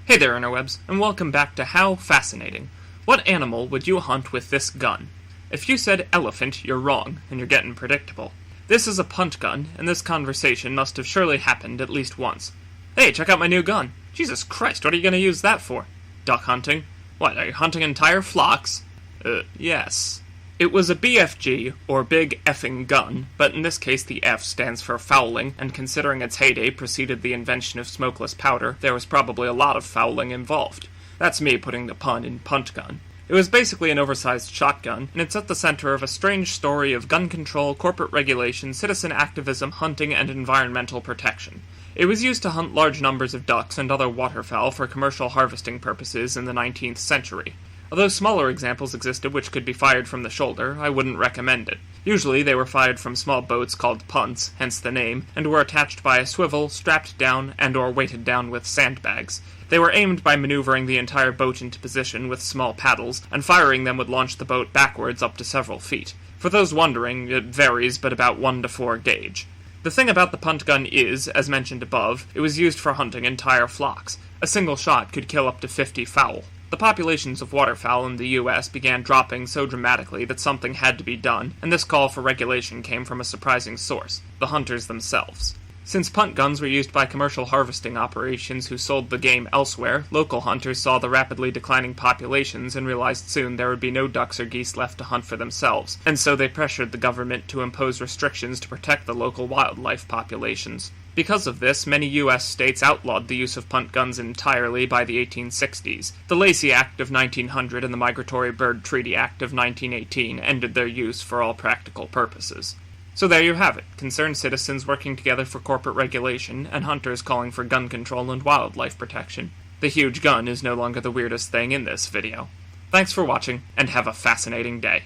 Hey there, interwebs, and welcome back to How Fascinating. What animal would you hunt with this gun? If you said elephant, you're wrong, and you're getting predictable. This is a punt gun, and this conversation must have surely happened at least once. Hey, check out my new gun. Jesus Christ, what are you going to use that for? Duck hunting? What, are you hunting entire flocks? Yes. It was a BFG, or Big Effing Gun, but in this case the F stands for fouling, and considering its heyday preceded the invention of smokeless powder, there was probably a lot of fouling involved. That's me putting the pun in punt gun. It was basically an oversized shotgun, and it's at the center of a strange story of gun control, corporate regulation, citizen activism, hunting, and environmental protection. It was used to hunt large numbers of ducks and other waterfowl for commercial harvesting purposes in the 19th century. Although smaller examples existed which could be fired from the shoulder, I wouldn't recommend it. Usually they were fired from small boats called punts, hence the name, and were attached by a swivel, strapped down, and or weighted down with sandbags. They were aimed by maneuvering the entire boat into position with small paddles, and firing them would launch the boat backwards up to several feet. For those wondering, it varies, but about 1 to 4 gauge. The thing about the punt gun is, as mentioned above, it was used for hunting entire flocks. A single shot could kill up to 50 fowl. The populations of waterfowl in the U.S. began dropping so dramatically that something had to be done, and this call for regulation came from a surprising source: the hunters themselves. Since punt guns were used by commercial harvesting operations who sold the game elsewhere, local hunters saw the rapidly declining populations and realized soon there would be no ducks or geese left to hunt for themselves, and so they pressured the government to impose restrictions to protect the local wildlife populations. Because of this, many U.S. states outlawed the use of punt guns entirely by the 1860s. The Lacey Act of 1900 and the Migratory Bird Treaty Act of 1918 ended their use for all practical purposes. So there you have it, concerned citizens working together for corporate regulation, and hunters calling for gun control and wildlife protection. The huge gun is no longer the weirdest thing in this video. Thanks for watching, and have a fascinating day.